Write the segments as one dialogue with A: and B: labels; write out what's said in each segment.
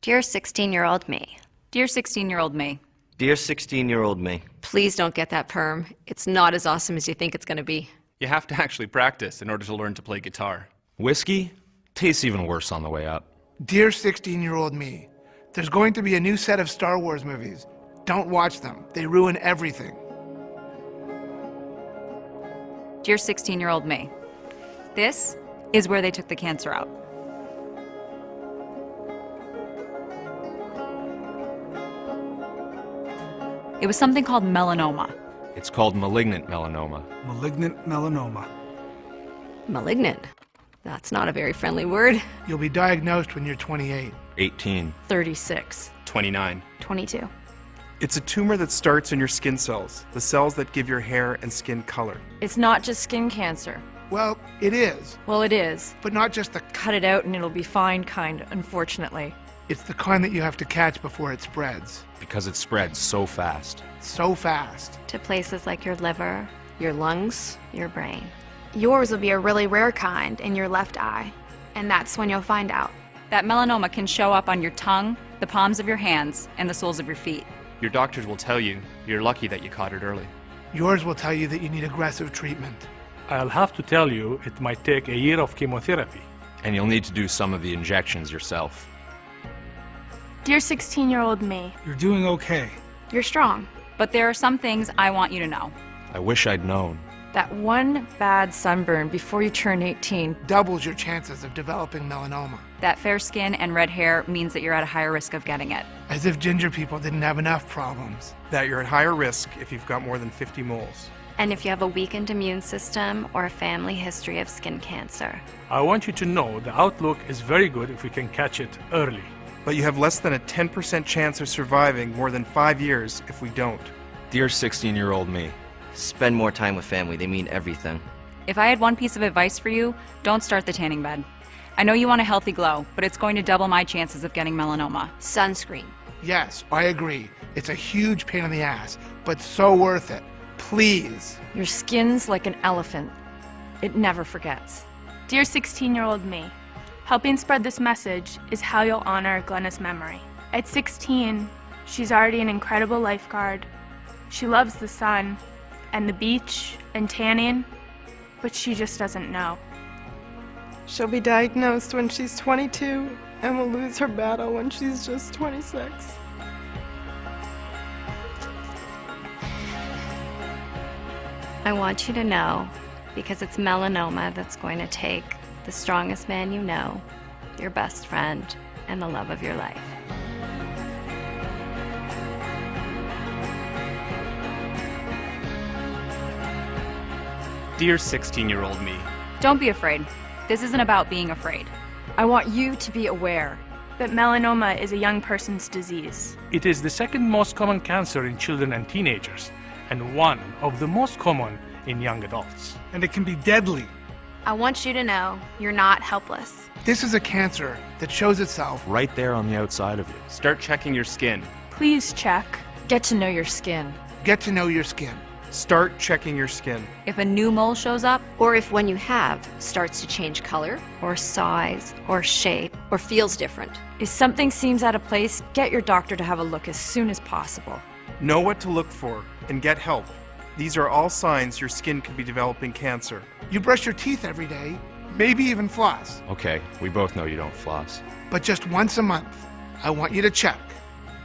A: Dear 16-year-old me.
B: Dear 16-year-old me.
C: Dear 16-year-old me.
D: Please don't get that perm. It's not as awesome as you think it's going to be.
E: You have to actually practice in order to learn to play guitar.
F: Whiskey tastes even worse on the way up.
G: Dear 16-year-old me, there's going to be a new set of Star Wars movies. Don't watch them. They ruin everything.
B: Dear 16-year-old me. This is where they took the cancer out. It was something called melanoma.
F: It's called malignant melanoma.
H: Malignant melanoma.
D: Malignant. That's not a very friendly word.
G: You'll be diagnosed when you're 28.
F: 18.
D: 36.
E: 29.
A: 22.
I: It's a tumor that starts in your skin cells, the cells that give your hair and skin color.
J: It's not just skin cancer.
G: Well, it is.
J: Well, it is.
G: But not just the...
J: Cut it out and it'll be fine kind, unfortunately.
G: It's the kind that you have to catch before it spreads.
F: Because it spreads so fast.
G: So fast.
A: To places like your liver,
D: Your lungs.
A: your brain.
K: Yours will be a really rare kind in your left eye, and that's when you'll find out.
B: That melanoma can show up on your tongue, the palms of your hands, and the soles of your feet.
E: Your doctors will tell you you're lucky that you caught it early.
G: Yours will tell you that you need aggressive treatment.
H: I'll have to tell you it might take a year of chemotherapy.
F: And you'll need to do some of the injections yourself.
K: Dear 16-year-old me,
H: You're doing okay.
K: you're strong.
B: But there are some things I want you to know.
F: I wish I'd known.
J: That one bad sunburn before you turn 18.
G: Doubles your chances of developing melanoma.
B: That fair skin and red hair means that you're at a higher risk of getting it.
G: As if ginger people didn't have enough problems.
I: That you're at higher risk if you've got more than 50 moles.
A: And if you have a weakened immune system or a family history of skin cancer.
H: I want you to know the outlook is very good if we can catch it early.
I: But you have less than a 10% chance of surviving more than 5 years if we don't.
F: Dear 16-year-old me.
C: Spend more time with family. They mean everything.
B: If I had one piece of advice for you, don't start the tanning bed. I know you want a healthy glow, but it's going to double my chances of getting melanoma.
D: Sunscreen.
G: Yes, I agree. It's a huge pain in the ass, but so worth it. Please.
J: Your skin's like an elephant. It never forgets.
K: Dear 16-year-old me, helping spread this message is how you'll honor Glenna's memory. At 16, she's already an incredible lifeguard. She loves the sun and the beach and tanning, but she just doesn't know.
L: She'll be diagnosed when she's 22 and will lose her battle when she's just 26.
A: I want you to know, because it's melanoma that's going to take the strongest man you know, your best friend, and the love of your life.
E: Dear 16-year-old me.
B: Don't be afraid. This isn't about being afraid.
J: I want you to be aware
K: That melanoma is a young person's disease.
H: It is the second most common cancer in children and teenagers, and one of the most common in young adults. And it can be deadly.
K: I want you to know you're not helpless.
G: This is a cancer that shows itself
F: Right there on the outside of you.
E: Start checking your skin.
K: Please check.
J: Get to know your skin.
G: Get to know your skin.
I: Start checking your skin.
B: If a new mole shows up,
D: Or if when you have starts to change color
A: Or size, or shape.
D: or feels different.
J: If something seems out of place, get your doctor to have a look as soon as possible.
I: Know what to look for and get help. These are all signs your skin could be developing cancer.
G: You brush your teeth every day, maybe even floss,
F: Okay, we both know you don't floss.
G: but just once a month. I want you to check.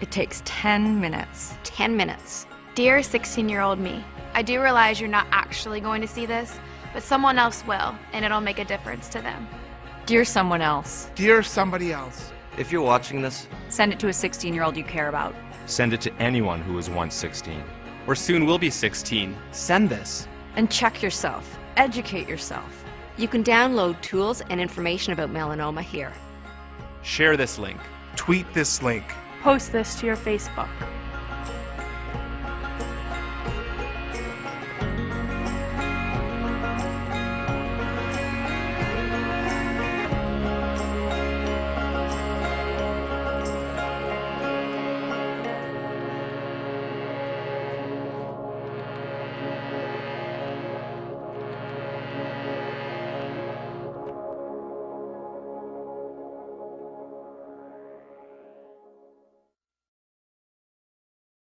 J: It takes 10 minutes.
D: 10 minutes.
K: Dear 16-year-old me, I do realize you're not actually going to see this, but someone else will, and it'll make a difference to them.
J: Dear someone else.
G: Dear somebody else.
C: If you're watching this,
B: send it to a 16-year-old you care about.
F: Send it to anyone who was once 16.
E: Or soon we'll be 16. Send this.
J: And check yourself. Educate yourself.
D: You can download tools and information about melanoma here.
E: Share this link.
I: Tweet this link.
K: Post this to your Facebook.